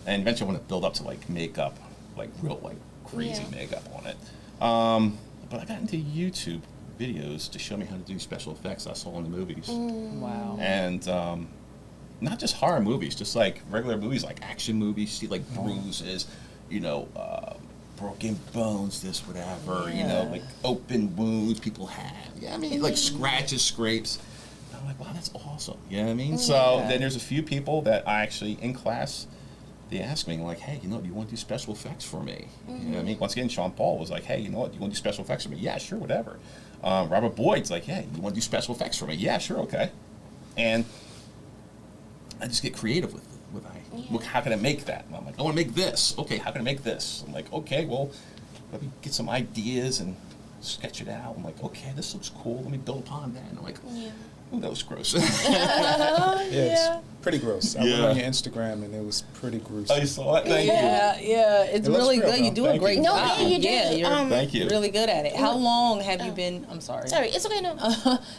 and eventually I want to build up to like makeup, like real like crazy Yeah. makeup on it. But I got into YouTube videos to show me how to do special effects I saw in the movies, Wow. and not just horror movies, just like regular movies, like action movies. You see like bruises, you know. Broken bones, this, whatever, you know, Yeah. like open wounds people have. Yeah, I mean, like scratches, scrapes. And I'm like, wow, that's awesome. You know what I mean? So Yeah. then there's a few people that I actually, in class, they asked me, like, hey, you know, do you want to do special effects for me? You know what I mean? Once again, Sean Paul was like, hey, you know what, do you want to do special effects for me? Yeah, sure, whatever. Robert Boyd's like, hey, you want to do special effects for me? Yeah, sure, okay. And I just get creative with look, how can I make that? And I'm like, I want to make this. Okay, how can I make this? I'm like, okay, well, let me get some ideas and sketch it out. I'm like, okay, this looks cool. Let me build upon that. And I'm like, ooh, that was gross. Yeah, it's pretty gross. I went Yeah. on your Instagram and it was pretty gruesome. Oh, you saw it? Thank you. Yeah, it's It looks really real, good. You though. do a Thank great you. No, job. yeah, you do. You're Thank you. really good at it. How long have you been? I'm sorry. Sorry, it's okay. No.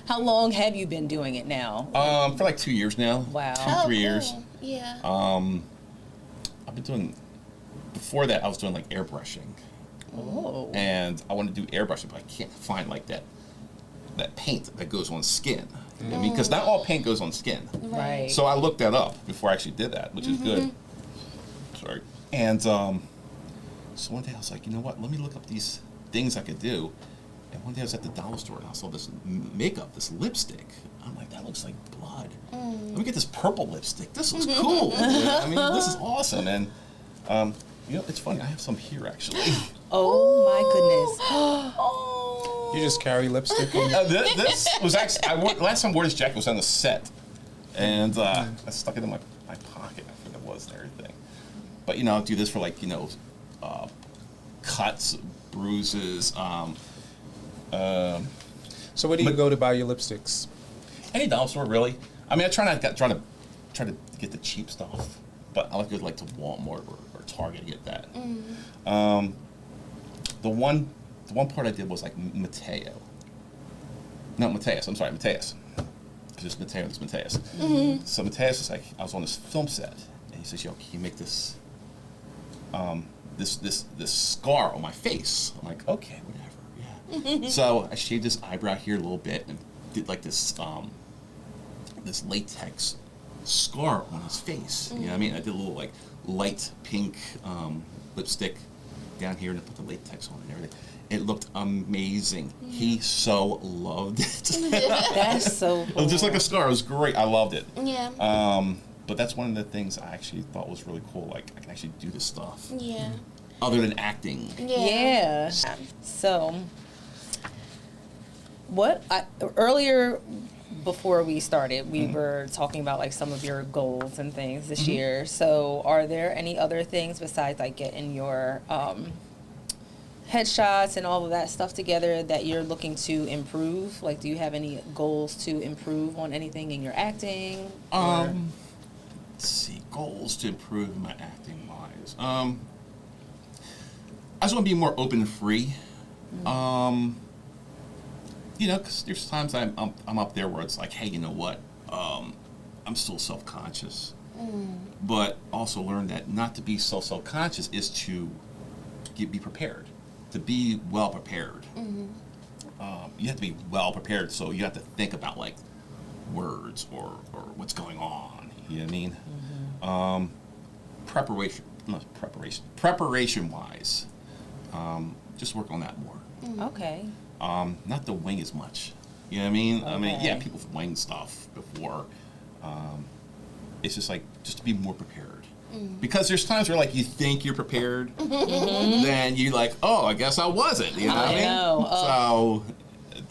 How long have you been doing it now? For like 2 years now. Wow. 2, 3 years. Cool. Yeah. I've been doing, before that, I was doing like airbrushing. Oh. And I want to do airbrushing, but I can't find like that paint that goes on skin. You know what I mean? Because not all paint goes on skin. Right. So I looked that up before I actually did that, which is good. Sorry. And so one day I was like, you know what? Let me look up these things I could do. And one day I was at the dollar store and I saw this makeup, this lipstick. I'm like, that looks like blood. Let me get this purple lipstick. This looks cool. I mean, this is awesome. And you know, it's funny. I have some here actually. Oh my goodness. You just carry lipstick on This was actually last time I wore this jacket was on the set, and I stuck it in my pocket. I think it was and everything. But you know, I'll do this for like, you know, cuts, bruises, So where do you go to buy your lipsticks? any dollar store really. I mean, I try to get the cheap stuff, but I like to go like to Walmart or Target to get that. The one part I did was like Mateo. Not Mateus. I'm sorry, Mateus. Because it's Mateo. It's Mateus. So Mateus is like, I was on this film set, and he says, "Yo, can you make this, this scar on my face?" I'm like, "Okay, whatever, yeah." So I shaved his eyebrow here a little bit and did like this this latex scar on his face. You know what I mean? I did a little like light pink lipstick down here, and I put the latex on and everything. It looked amazing. He so loved it. That's so It cool. was just like a scar. It was great. I loved it. Yeah. But that's one of the things I actually thought was really cool. Like, I can actually do this stuff Yeah. other than acting. Yeah. So, earlier before we started, we were talking about like some of your goals and things this year. So, are there any other things besides like getting your headshots and all of that stuff together that you're looking to improve? Like, do you have any goals to improve on anything in your acting? Or- Let's see, goals to improve my acting wise. I just want to be more open and free. You know, because there's times I'm up there where it's like, hey, you know what? I'm still self-conscious, but also learn that not to be so self-conscious is to be prepared, to be well prepared. You have to be well prepared, so you have to think about like words or what's going on. You know what I mean? Preparation wise, just work on that more. Okay. Not to wing as much. You know what I mean? I mean, yeah, Okay. people wing stuff before. It's just like, just to be more prepared. Because there's times where like you think you're prepared, then you're like, oh, I guess I wasn't. You know what I mean? know. So,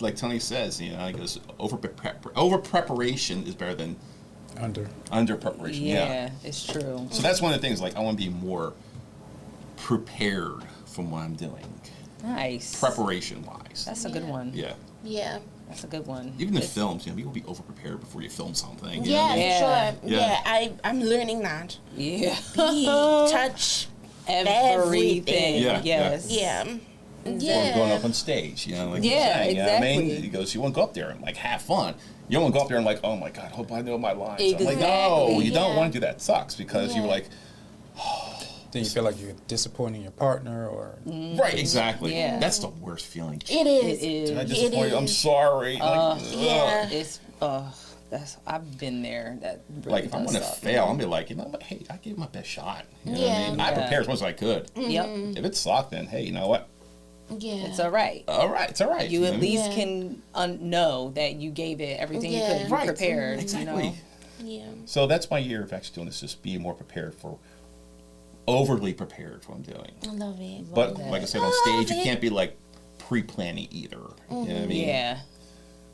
like Tony says, you know, he goes, over preparation is better than under preparation. Yeah, it's true. So that's one of the things. Like, I want to be more prepared from what I'm doing, Nice. preparation wise. That's a good one. Yeah. Yeah. That's a good one. Even in It's- films, you know, people be over prepared before you film something. You know what I Yeah, mean? Yeah. sure. Yeah. Yeah, I'm learning that. Yeah. Be touch Everything. Yeah, Yes. Yeah. Or Yeah. going up on stage, you know, like Yeah, you're saying, you know what I mean? exactly. He goes, you want to go up there and like have fun. You don't want to go up there and like, oh my God, I hope I know my lines. I'm like, no, Exactly. you don't Yeah. want to do that. It sucks because you're Yeah. like, Then you feel like you're disappointing your partner, or right, exactly. Yeah. That's the worst feeling. It is. It is. Did I It disappoint you? I'm is. sorry. Like, ugh. Yeah. It's that's I've been there. That really Like, if I'm does gonna suck. fail, I'm gonna be like, you know what? Hey, I gave my best shot. You know what I Yeah. mean? I Yeah. prepared as much as I could. Yep. If it sucked, then hey, you know what? Yeah. It's all right. All right, it's all right. You know at what I mean? least Yeah. can know that you gave it everything you Yeah. could. You Right. prepared. Exactly. You know? Yeah. So that's my year of actually doing this, just being more prepared for, overly prepared for what I'm doing. I love it. But that. like I said, on I love stage, you it. can't be like pre-planning either. You know what I mean? Yeah.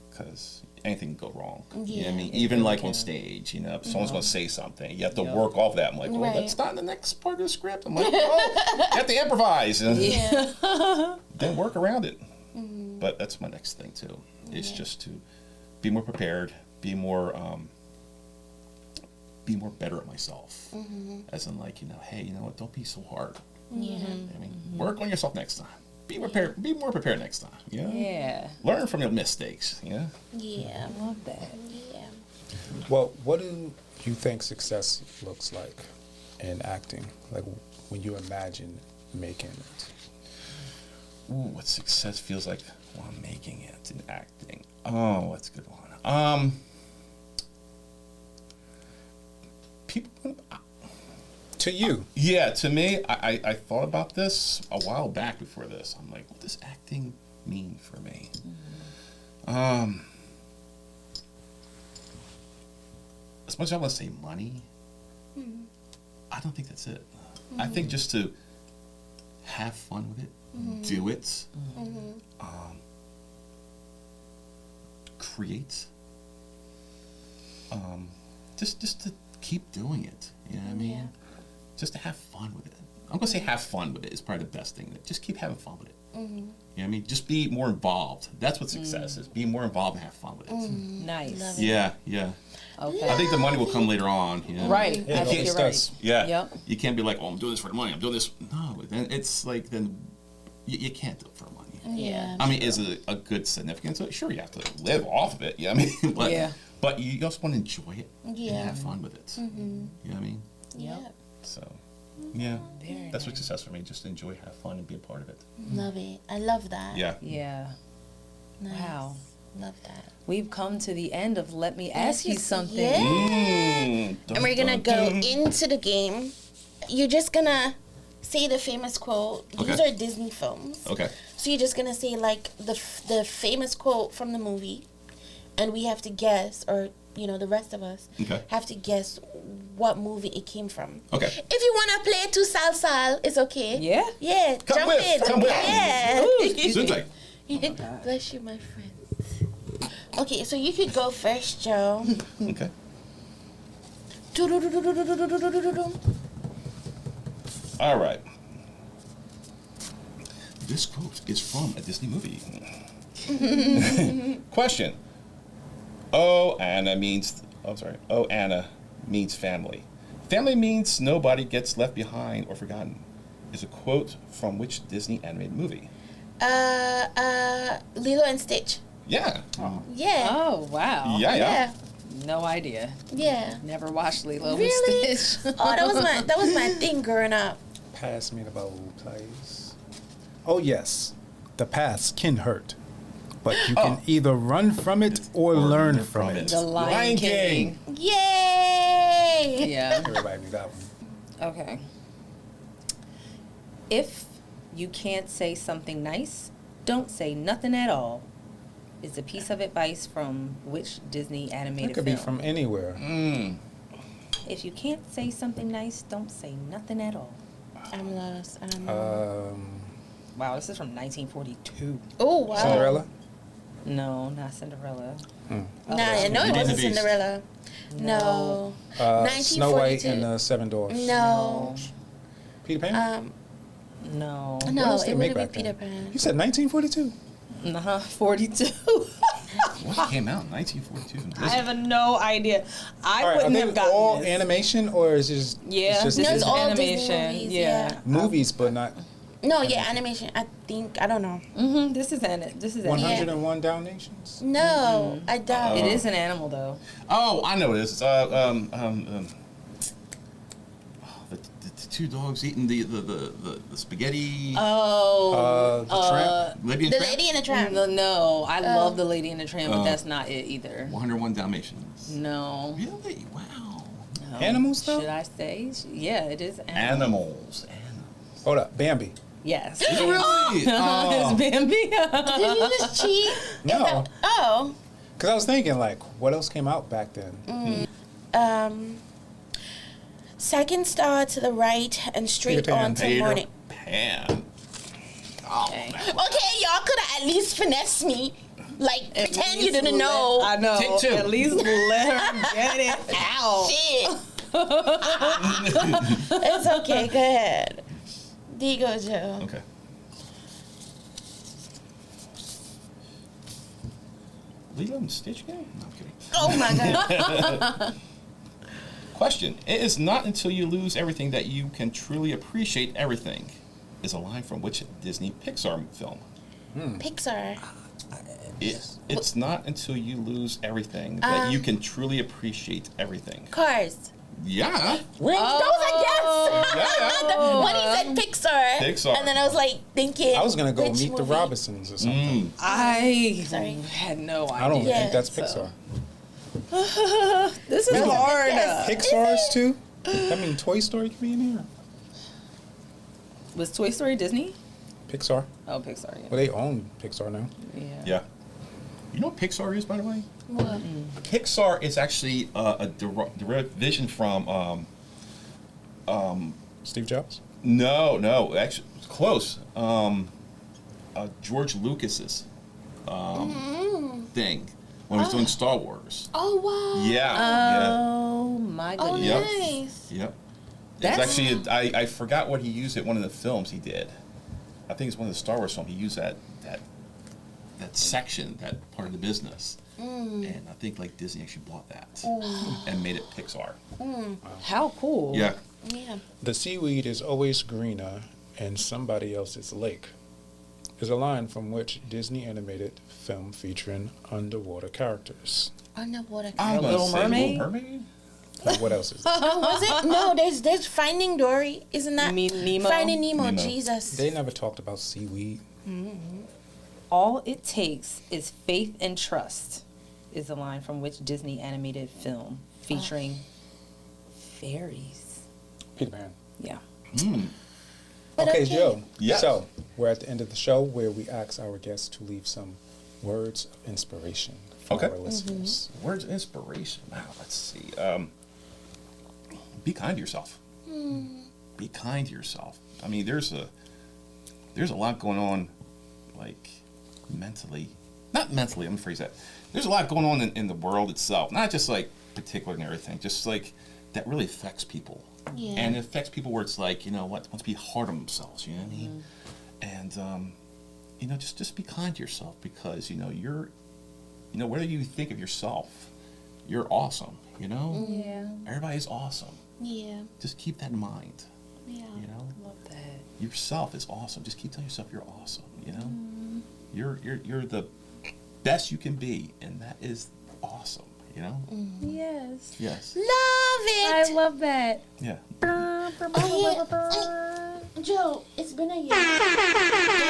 Because anything can go wrong. You know what I Yeah. mean? It Even really like can. on stage, you know, if someone's going to say something, you have to Yep. work off that. I'm like, well, Right. that's not in the next part of the script. I'm like, oh, you have to improvise. And Yeah. then work around it. But that's my next thing too. It's just to be more prepared, be more better at myself. As in, like, you know, hey, you know what? Don't be so hard. Yeah. I mean, work on yourself next time. Be prepared. Be more prepared next time. You know? Yeah. Learn from your mistakes. You know? Yeah. I love that. Yeah. well, what do you think success looks like in acting? Like when you imagine making it. Ooh, what success feels like while I'm making it in acting. Oh, that's a good one. People. To you, Yeah, to me, I thought about this a while back before this. I'm like, what does acting mean for me? As much as I want to say money, I don't think that's it. I think just to have fun with it, do it, create, just to keep doing it. You know what I mean? just to have fun with it. I'm gonna say have fun with it is probably the best thing. Just keep having fun with it. You know what I mean? Just be more involved. That's what success is. Be more involved and have fun with it. Nice. Love it. Yeah. Okay. I think the money will come later on. You know? Right. Yeah, I it think you're always right. does. Yeah. Yep. You can't be like, oh, I'm doing this for the money. I'm doing this. No, then it's like then you can't do it for money. Yeah. I mean, is it a good significance? Sure, you have to live off of it. Yeah, I mean, but Yeah. but you also want to enjoy it Yeah. and have fun with it. You know what I mean? Yeah. So, yeah, Very that's what success for me. Just enjoy, have fun, and be a part of it. Love it. I love that. Yeah. Yeah. Nice. Wow. Love that. We've come to the end of Let Me Ask You Something. Yeah. Mm, And we're gonna go dun. into the game. You're just gonna say the famous quote. These Okay. are Disney films. Okay. So you're just gonna say like the famous quote from the movie, and we have to guess, or the rest of us Okay. have to guess what movie it came from. Okay. If you wanna play to Sal, it's okay. Yeah? Yeah. Come jump with, in. come with. Yeah. Sunday. Bless you, my friend. Okay, so you could go first, Joe. Okay. All right. This quote is from a Disney movie. Question. Oh, Anna means family. Family means nobody gets left behind or forgotten. Is a quote from which Disney animated movie? Lilo and Stitch. Yeah. Yeah. Oh, wow. Yeah. No idea. Yeah. Never watched Lilo Really? and Stitch. Oh, that was my thing growing up. Pass me the bowl, please. Oh, yes. The past can hurt, but you can either run from it or learn from it. The Lion King. Yay! Yeah. Everybody knew that one. Okay. If you can't say something nice, don't say nothing at all. Is a piece of advice from which Disney animated It could film? be from anywhere. If you can't say something nice, don't say nothing at all. I'm lost. I don't know. Wow, this is from 1942. Oh wow. Cinderella? No, not Cinderella. Nah, I know it Beauty and the wasn't Beast. Cinderella. No. Snow White 1942. and the Seven Dwarfs. No. Peter Pan? No. What No, else they it make would be back Peter then? Pan. You said 1942? 42. What came out in 1942? I have no idea. I All right, are wouldn't they have gotten all this. animation or is it just, Yeah, it's just this No, is it's all Disney animation. movies, Yeah. yeah. movies, but not No, yeah, animation. I think I don't know. This is This is 101 Dalmatians? No, I doubt. It is an animal though. Oh, I know what it is. The two dogs eating the spaghetti. The Tramp? Lady and The Tramp? Lady and the Tramp. No, I love the Lady and the Tramp, but that's not it either. 101 Dalmatians. No. Really? Wow. No. Animals, though? Should I say? Yeah, it is Animals. Hold up, Bambi. Yes. Really? Oh. It's Bambi. Did you just cheat? No, Oh. because I was thinking, like, what else came out back then? Second star to the right and straight Peter Pan. on to Peter morning. Pan. Oh, Okay. man. Okay, y'all could have at least finessed me. Like, pretend you didn't know. I know. Take two. At least let her get it out. Shit. It's okay, go ahead. There you go, Joe. Okay. Lilo and Stitch again? No, I'm kidding. Oh my god. Question. It is not until you lose everything that you can truly appreciate everything. Is a line from which Disney Pixar film? Pixar. It's not until you lose everything that you can truly appreciate everything. Cars. Yeah. Those are yes. Yeah. When he said Pixar. Pixar. And then I was like thinking. I was going to go which Meet the movie? Robinsons or something. I Sorry. had no idea. I don't Yeah, think that's so- Pixar. This is hard. Yes. Pixar's too? I mean, Toy Story could be in here. Was Toy Story Disney? Pixar. Oh, Pixar. Yeah. Well, they own Pixar now. Yeah. You know what Pixar is, by the way? What? Pixar is actually a derision from Steve Jobs? no, actually it's close. George Lucas's thing when he was doing Star Wars. Oh wow. Yeah. Oh my Oh goodness. Yep. nice. Yep. It's actually, I forgot what he used at one of the films he did. I think it's one of the Star Wars films. He used that section, that part of the business. And I think like Disney actually bought that and made it Pixar. How cool. Yeah. Yeah. The seaweed is always greener in somebody else's lake is a line from which Disney animated film featuring underwater characters. Underwater. I'm gonna Little say Mermaid? Little Mermaid? Now, what else is there? Oh, was it? No, there's Finding Dory. Isn't that? You mean Nemo? Finding Nemo. Nemo. Jesus. They never talked about seaweed. All it takes is faith and trust is a line from which Disney animated film featuring fairies. Peter Pan. Yeah. But Okay, okay. Joe. Yes. So, we're at the end of the show where we ask our guests to leave some words of inspiration for Okay. our listeners. Words of inspiration. Wow, let's see. Be kind to yourself. Be kind to yourself. I mean, there's a lot going on, like mentally. Not mentally. Let me phrase that. There's a lot going on in the world itself. Not just like particular and everything. Just like that really affects people. Yeah. And it affects people where it's like, you know what, wants to be hard on themselves. You know what I mean? And you know, just be kind to yourself because you know whatever you think of yourself, you're awesome. You know. Yeah. Everybody's awesome. Yeah. Just keep that in mind. Yeah. You know, Love that. yourself is awesome. Just keep telling yourself you're awesome. You know, you're the best you can be, and that is awesome. You know. Yes. Yes. Love I it. love that. Yeah. Joe, it's been a year.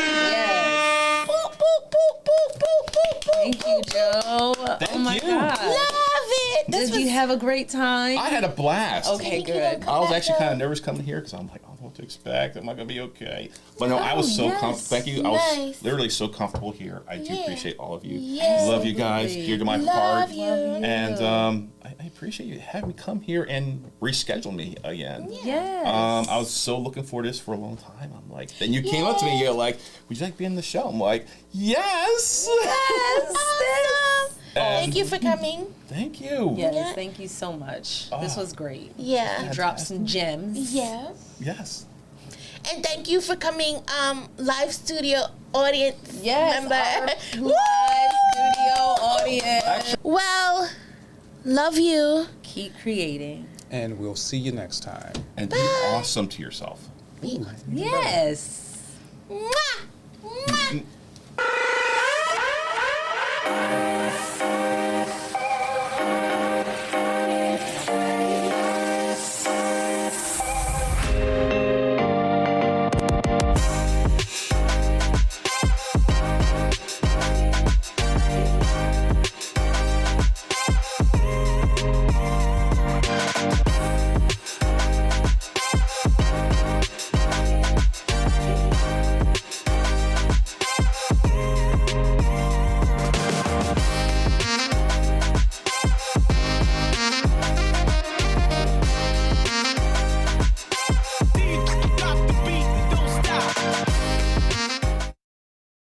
Yes. Boop, boop, boop, boop, boop, boop, boop, Thank you, Joe. Oh Thank my you. God. Love it. This Did you have a great time? I had a blast. Okay, Thank you. good. I was actually kind of nervous coming here because I'm like, I don't know what to expect. Am I gonna be okay? But no, I was so yes. comfortable. Thank you. I was Nice. literally so comfortable here. I do Yeah. appreciate all of you. Yes. Love you guys. Absolutely. Dear to my Love heart. you. And I appreciate you having me come here and reschedule me again. Yes. I was so looking for this for a long time. I'm like, then you came up to me. You're like, would you like to be in the show? I'm like, yes. Awesome. And- Thank you for coming. Thank you. Yes, Yeah. thank you so much. This was great. Yeah. You dropped some gems. Yeah. Yes. And thank you for coming, live studio audience Yes, member. our Woo! live studio audience. Well, love you. Keep creating. And we'll see you next time. And be awesome to yourself. Yes. Mwah! Mwah!